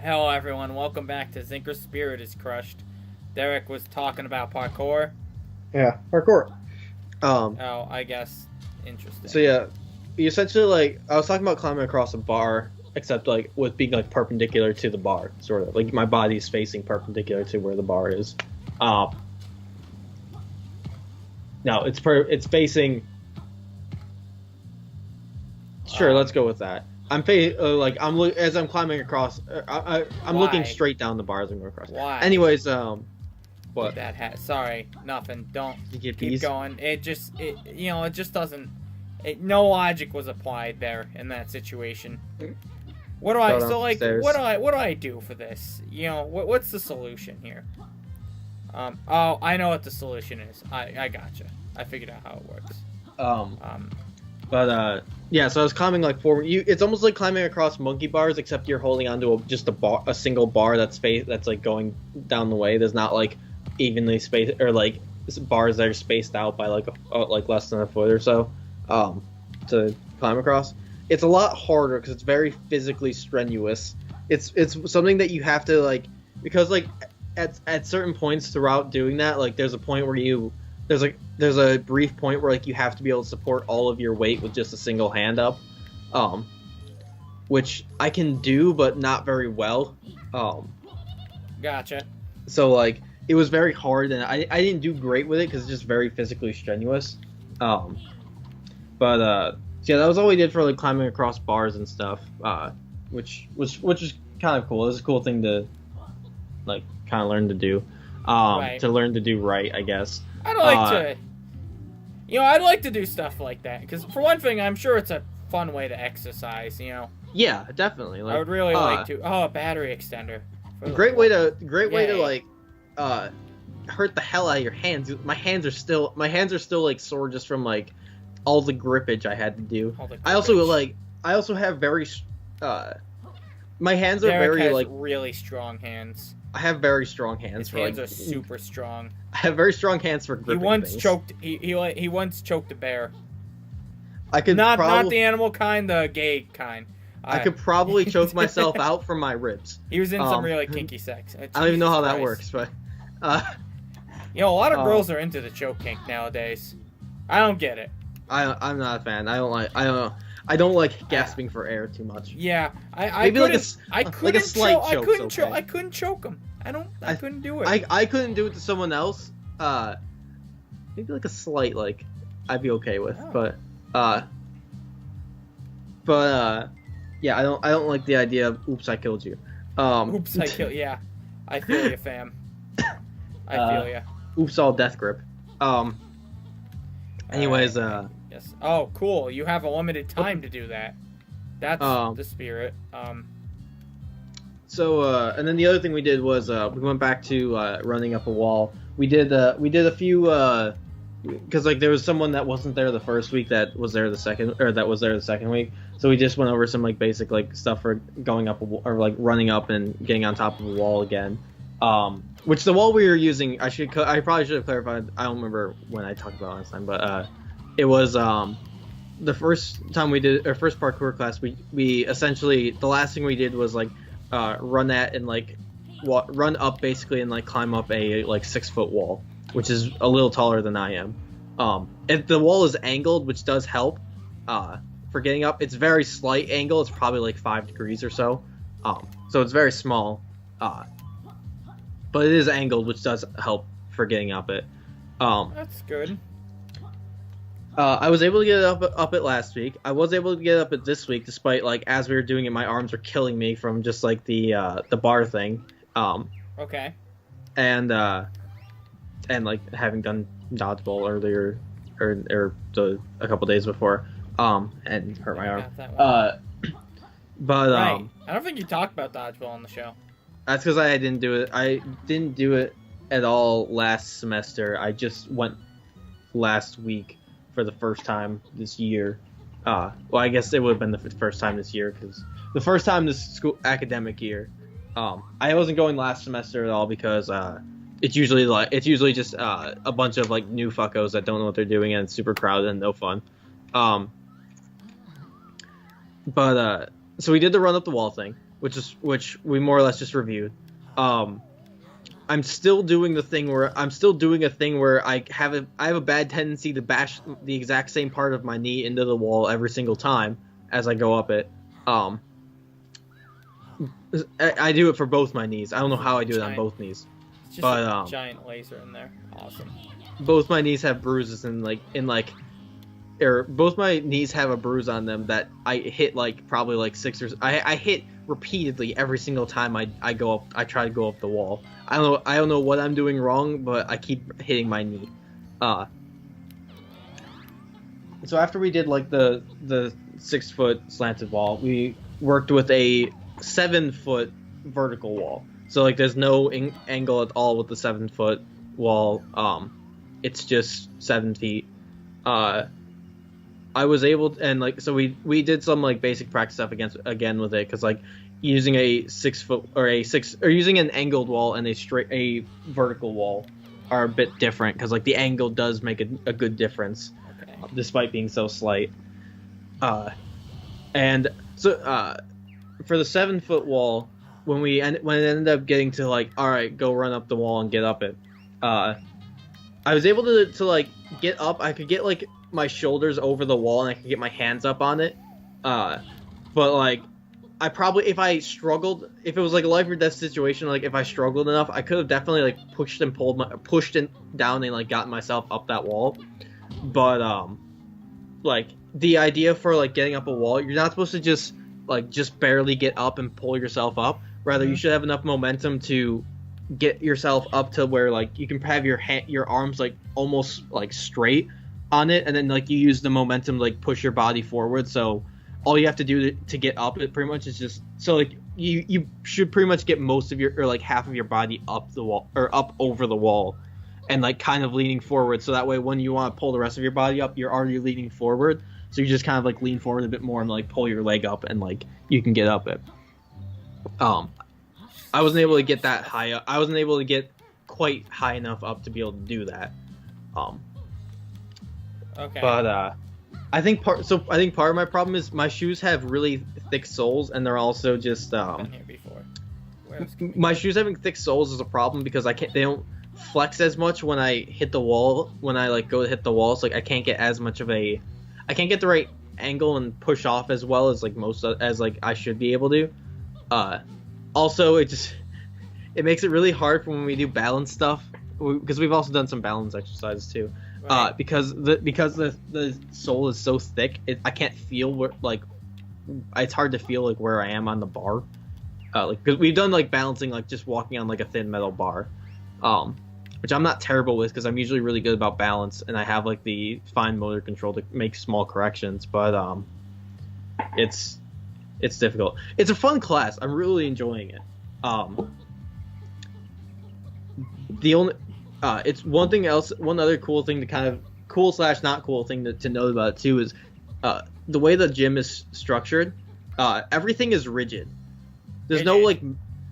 Hello everyone, welcome back to Zinker's Spirit is Crushed. Derek was talking about parkour. Yeah, parkour. Oh, I guess. Interesting. So yeah, you essentially I was talking about climbing across a bar, except with being perpendicular to the bar, sort of like my body's facing perpendicular to where the bar is. No, it's facing. Sure, let's go with that. As I'm climbing across, I'm looking straight down the bar as I'm going across. Why? Anyways, what? That hat. Sorry, nothing. Don't You get keep bees? going. It just doesn't. No logic was applied there in that situation. What do I? So what do I do for this? What's the solution here? Oh, I know what the solution is. I gotcha. I figured out how it works. Yeah, so I was climbing forward. It's almost like climbing across monkey bars, except you're holding onto a single bar that's going down the way. There's not evenly spaced or bars that are spaced out by less than a foot or so to climb across. It's a lot harder because it's very physically strenuous. It's something that you have to because at certain points throughout doing that, there's a point where there's a brief point where you have to be able to support all of your weight with just a single hand up, which I can do but not very well. Gotcha. So it was very hard and I didn't do great with it because it's just very physically strenuous. So yeah, that was all we did for climbing across bars and stuff, which is kind of cool. It was a cool thing to kind of learn to do, Right. to learn to do right, I guess. I'd like to do stuff like that because for one thing, I'm sure it's a fun way to exercise. Yeah, definitely. I would really like to. Oh, a battery extender. Great way to hurt the hell out of your hands. My hands are still sore just from all the grippage I had to do. I also have very my hands are Derek very has really strong hands. I have very strong hands. His hands are super strong. I have very strong hands for gripping He once choked a bear. I could not the animal kind, the gay kind. I could probably choke myself out from my ribs. He was in some really kinky sex. I don't even know how that works, but a lot of girls are into the choke kink nowadays. I don't get it. I'm not a fan. I don't like gasping for air too much. Yeah, I couldn't choke him. I couldn't do it. I couldn't do it to someone else. Maybe a slight I'd be okay with, yeah, I don't like the idea of oops I killed you. Oops I killed. Yeah, I feel you, fam. I feel you. Oops all death grip. Anyways, yes. Oh, cool. You have a limited time to do that. That's the spirit. So, and then the other thing we did was we went back to running up a wall. We did a few because there was someone that wasn't there the first week that was there the second week. So we just went over some basic stuff for going up running up and getting on top of a wall again. Which the wall we were using, I probably should have clarified. I don't remember when I talked about it last time, but it was the first time we did our first parkour class. We essentially the last thing we did was run at and run up basically and climb up a 6-foot wall, which is a little taller than I am. If the wall is angled, which does help for getting up, it's very slight angle. It's probably 5 degrees or so. So it's very small. But it is angled, which does help for getting up it. That's good. I was able to get up it last week. I was able to get up it this week, despite as we were doing it, my arms were killing me from just the bar thing. Okay. And having done dodgeball earlier, or a couple days before, and hurt my arm. But right. I don't think you talked about dodgeball on the show. That's because I didn't do it. I didn't do it at all last semester. I just went last week for the first time this year. Well, I guess it would have been the first time this year because the first time this school academic year. I wasn't going last semester at all because it's usually just a bunch of new fuckos that don't know what they're doing and it's super crowded and no fun. So we did the run up the wall thing. which we more or less just reviewed. I'm still doing a thing where I have a bad tendency to bash the exact same part of my knee into the wall every single time as I go up it. I do it for both my knees. I don't know how I do it on both knees. It's just a giant laser in there. Awesome. Both my knees have bruises both my knees have a bruise on them that I hit probably 6 or I hit repeatedly every single time I go up. I try to go up the wall. I don't know what I'm doing wrong, but I keep hitting my knee. So after we did the 6 foot slanted wall, we worked with a 7 foot vertical wall. So there's no angle at all with the 7 foot wall. It's just 7 feet. I was able to, and so we did some basic practice stuff again with it, because using a 6 foot or using an angled wall and a vertical wall are a bit different, because the angle does make a good difference, despite being so slight. And so for the 7 foot wall, when it ended up getting to all right, go run up the wall and get up it, I was able to get up. I could get my shoulders over the wall and I could get my hands up on it. But I probably, if I struggled, if it was a life or death situation, if I struggled enough, I could have definitely pushed down and gotten myself up that wall. But the idea for getting up a wall, you're not supposed to just barely get up and pull yourself up. Rather, you should have enough momentum to get yourself up to where you can have your arms almost straight on it, and then you use the momentum to push your body forward. So all you have to do to get up it pretty much is just you should pretty much get most of your half of your body up the wall or up over the wall, and kind of leaning forward, so that way when you want to pull the rest of your body up, you're already leaning forward, so you just kind of lean forward a bit more and pull your leg up, and you can get up it. I wasn't able to get that high up. I wasn't able to get quite high enough up to be able to do that. Okay. But I think part of my problem is my shoes have really thick soles, and they're also just Been here before. my shoes having thick soles is a problem, because they don't flex as much when I hit the wall. When I go to hit the wall, so I can't get as much of I can't get the right angle and push off as well as I should be able to. Also, it makes it really hard for when we do balance stuff, because we've also done some balance exercises too. Right. Because the sole is so thick, I can't feel where it's hard to feel where I am on the bar. Because we've done balancing just walking on a thin metal bar, which I'm not terrible with, because I'm usually really good about balance and I have the fine motor control to make small corrections. But it's difficult. It's a fun class. I'm really enjoying it. It's one thing else. One other cool thing to kind of cool/not cool thing to note about it too is the way the gym is structured. Everything is rigid. There's no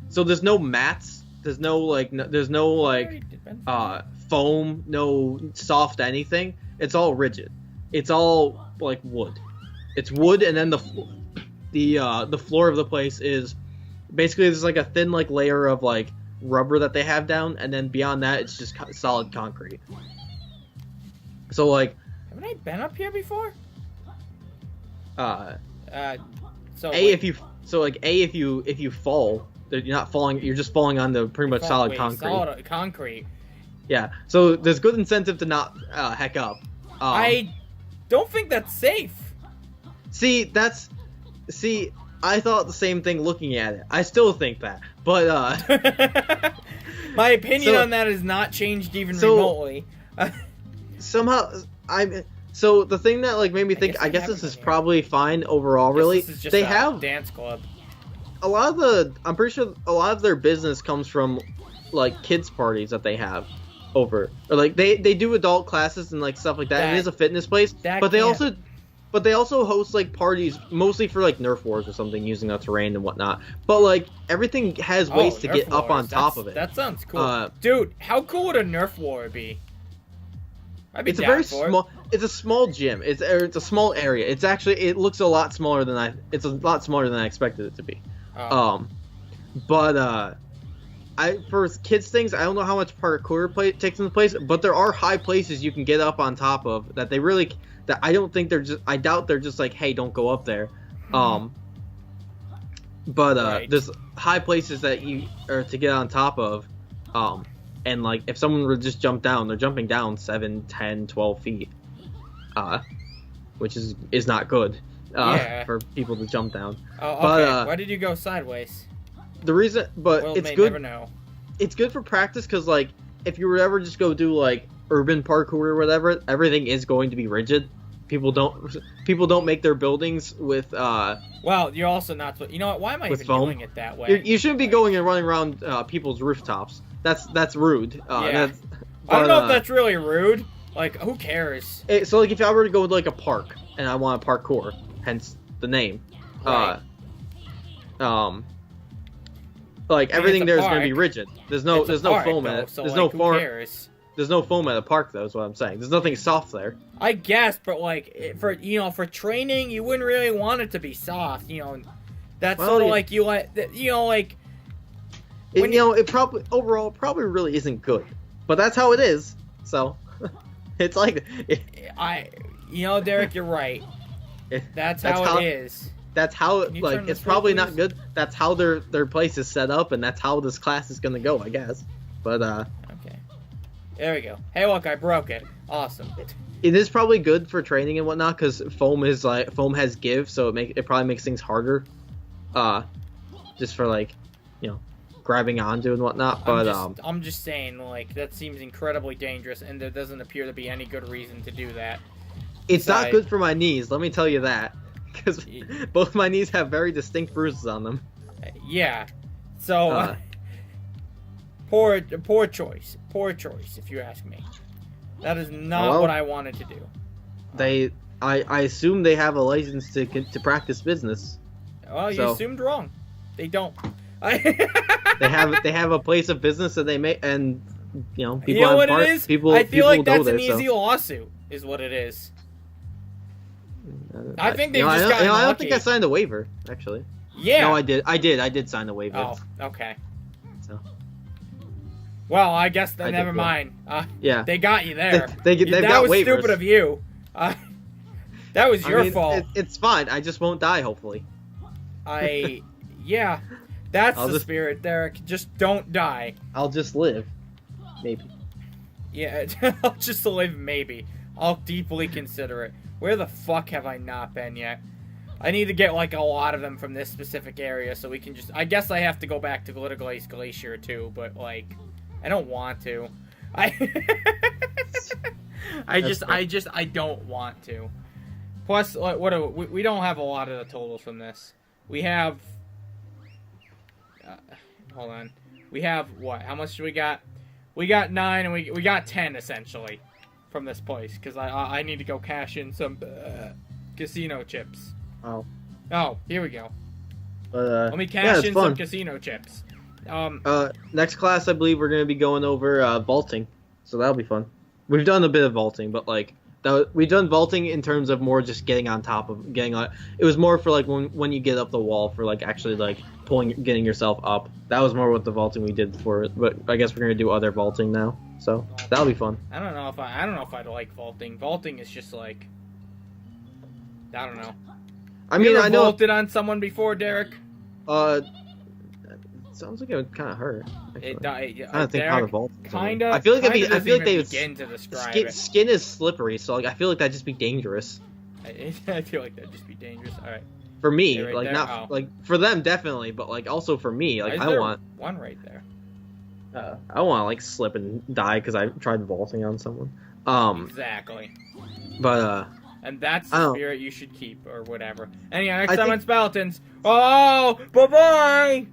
so there's no mats. There's no foam, no soft anything. It's all rigid. It's all wood. It's wood, and then the floor of the place is basically there's a thin layer of rubber that they have down, and then beyond that it's just solid concrete. So haven't I been up here before? If you fall, you're not falling, you're just falling on the pretty much solid concrete. Solid concrete. Yeah. So there's good incentive to not heck up. I don't think that's safe. See, I thought the same thing looking at it. I still think that. But, my opinion on that has not changed even remotely. So the thing that made me think, I guess this is probably fine overall, really. This is just they a have dance club. I'm pretty sure a lot of their business comes from, kids parties that they have over. Or, they do adult classes and, stuff like that. It is a fitness place. But they also host parties mostly for Nerf wars or something, using the terrain and whatnot. But everything has ways to get up on top of it. That sounds cool, dude. How cool would a Nerf war be? It's a very small. It's a small gym. It's a small area. It looks a lot smaller than I expected it to be. Oh. But for kids things, I don't know how much parkour takes into place, but there are high places you can get up on top of that I don't think I doubt they're just like, hey, don't go up there. But there's high places that you are to get on top of, and like if someone would just jump down, they're jumping down 7, 10, 12 feet, which is not good for people to jump down. Oh, okay. But, why did you go sideways? The reason, but it's good. Never know. It's good for practice because like if you were ever just go do like urban parkour or whatever, everything is going to be rigid. People don't make their buildings with well, you're also not. You know what? Why am I even doing it that way? You shouldn't be going and running around people's rooftops. That's rude. Yeah. I don't know if that's really rude. Like, who cares? So like if I were to go to like a park and I want a parkour, hence the name. Right. Like everything there is going to be rigid. There's no foam at it. So, who cares? There's no foam at a park, though, is what I'm saying. There's nothing soft there. I guess, but like for training, you wouldn't really want it to be soft. That's sort of like it probably overall really isn't good, but that's how it is. So it's like Derek, you're right. That's how it is. That's how it's probably not good. That's how their place is set up, and that's how this class is gonna go, I guess. But okay. There we go. Hey, look, I broke it. Awesome. It is probably good for training and whatnot because foam has give, so it probably makes things harder. Just for like, grabbing onto and whatnot. But I'm just saying, like, that seems incredibly dangerous, and there doesn't appear to be any good reason to do that. It's not good for my knees. Let me tell you that, because both my knees have very distinct bruises on them. Yeah. So. Poor choice, if you ask me. That is not what I wanted to do. I assume they have a license to practice business. Well, you assumed wrong. They don't. they have a place of business that they make, and people. You know what it is? I feel like that's an easy lawsuit, is what it is. I think they just got. I don't think I signed a waiver, actually. Yeah. No, I did. I did sign a waiver. Oh, okay. So. Well, I guess then never mind. Yeah. They got you there. That was waivers. stupid of you. That was your fault. It's fine. I just won't die, hopefully. Yeah. That's the spirit, Derek. Just don't die. I'll just live. Maybe. Yeah, I'll just live, maybe. I'll deeply consider it. Where the fuck have I not been yet? I need to get, like, a lot of them from this specific area so we can just... I guess I have to go back to Glitter Glacier, too, but, like... I don't want to. I don't want to. Plus, like, we don't have a lot of the totals from this. We have... hold on. We have, what? How much do we got? We got 9, and we got 10, essentially, from this place. Because I need to go cash in some casino chips. Oh, here we go. Let me cash in some casino chips. Next class, I believe we're going to be going over vaulting, so that'll be fun. We've done a bit of vaulting, but like we've done vaulting in terms of more just getting on top of it was more for like when you get up the wall for like actually like getting yourself up. That was more what the vaulting we did before, but I guess we're going to do other vaulting now, so that'll be fun. I don't know if I'd like vaulting. Vaulting is just like, I don't know. I mean, I know vaulted on someone before, Derek. Sounds like it would kind of hurt. I don't think how to vault. Kind of. I feel like they would begin to describe it. Skin is slippery, so like I feel like that'd just be dangerous. I feel like that'd just be dangerous. All right. For me, right like there? Not like for them definitely, but like also for me, like I want one right there. I want to like slip and die because I tried vaulting on someone. Exactly. But and that's the spirit you should keep or whatever. Anyway, next time on Speletons. Oh, bye bye.